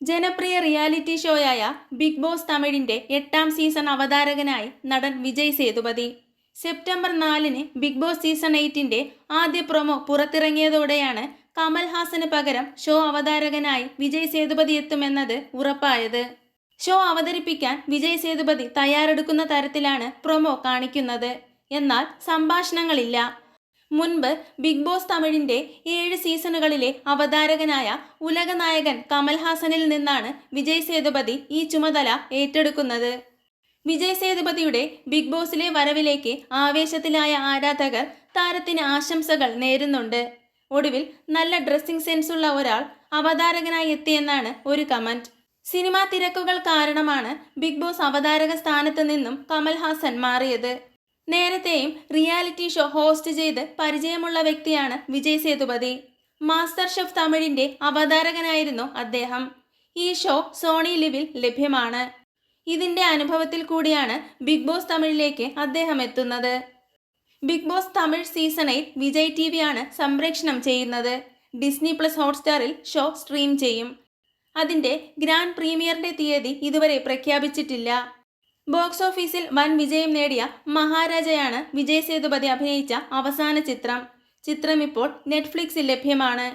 ജനപ്രിയ റിയാലിറ്റി ഷോയായ Bigg Boss തമിഴിന്റെ 8ാം സീസൺ അവതാരകനായി നടൻ വിജയ് സേതുപതി. സെപ്റ്റംബർ 4-ന് ബിഗ് ബോസ് സീസൺ 8ന്റെ ആദ്യ പ്രൊമോ പുറത്തിറങ്ങിയതോടെയാണ് കമൽഹാസന് പകരം ഷോ അവതാരകനായി വിജയ് സേതുപതി എത്തുമെന്നത് ഉറപ്പായത്. ഷോ അവതരിപ്പിക്കാൻ വിജയ് സേതുപതി തയ്യാറെടുക്കുന്ന തരത്തിലാണ് പ്രൊമോ കാണിക്കുന്നത്. എന്നാൽ സംഭാഷണങ്ങളില്ല. മുൻപ് ബിഗ് ബോസ് തമിഴിന്റെ 7 സീസണുകളിലെ അവതാരകനായ ഉലകനായകൻ കമൽഹാസനിൽ നിന്നാണ് വിജയ് സേതുപതി ഈ ചുമതല ഏറ്റെടുക്കുന്നത്. വിജയ് സേതുപതിയുടെ ബിഗ് ബോസിലെ വരവിലേക്ക് ആവേശത്തിലായ ആരാധകർ താരത്തിന് ആശംസകൾ നേരുന്നുണ്ട്. ഒടുവിൽ നല്ല ഡ്രസ്സിംഗ് സെൻസുള്ള ഒരാൾ അവതാരകനായി എത്തിയെന്നാണ് ഒരു കമന്റ്. സിനിമാ തിരക്കുകൾ കാരണമാണ് ബിഗ് ബോസ് അവതാരക സ്ഥാനത്ത് നിന്നും കമൽഹാസൻ മാറിയത്. നേരത്തെയും റിയാലിറ്റി ഷോ ഹോസ്റ്റ് ചെയ്ത് പരിചയമുള്ള വ്യക്തിയാണ് വിജയ് സേതുപതി. മാസ്റ്റർ ഷെഫ് തമിഴിന്റെ അവതാരകനായിരുന്നു അദ്ദേഹം. ഈ ഷോ സോണി ലിവിൽ ലഭ്യമാണ്. ഇതിന്റെ അനുഭവത്തിൽ കൂടിയാണ് ബിഗ് ബോസ് തമിഴിലേക്ക് അദ്ദേഹം എത്തുന്നത്. Bigg Boss Tamil season 8 Vijay TV ആണ് സംപ്രേഷണം ചെയ്യുന്നത്. ഡിസ്നി പ്ലസ് ഹോട്ട്സ്റ്റാറിൽ ഷോ സ്ട്രീം ചെയ്യും. അതിന്റെ ഗ്രാൻഡ് പ്രീമിയറിന്റെ തീയതി ഇതുവരെ പ്രഖ്യാപിച്ചിട്ടില്ല. ബോക്സ് ഓഫീസിൽ വൻ വിജയം നേടിയ മഹാരാജയാണ് വിജയ് സേതുപതി അഭിനയിച്ച അവസാന ചിത്രം. ചിത്രം ഇപ്പോൾ നെറ്റ്ഫ്ലിക്സിൽ ലഭ്യമാണ്.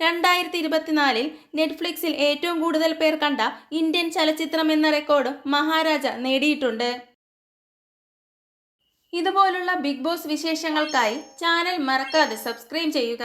2024-ൽ നെറ്റ്ഫ്ലിക്സിൽ ഏറ്റവും കൂടുതൽ പേർ കണ്ട ഇന്ത്യൻ ചലച്ചിത്രം എന്ന റെക്കോർഡും മഹാരാജ നേടിയിട്ടുണ്ട്. ഇതുപോലുള്ള ബിഗ് ബോസ് വിശേഷങ്ങൾക്കായി ചാനൽ മറക്കാതെ സബ്സ്ക്രൈബ് ചെയ്യുക.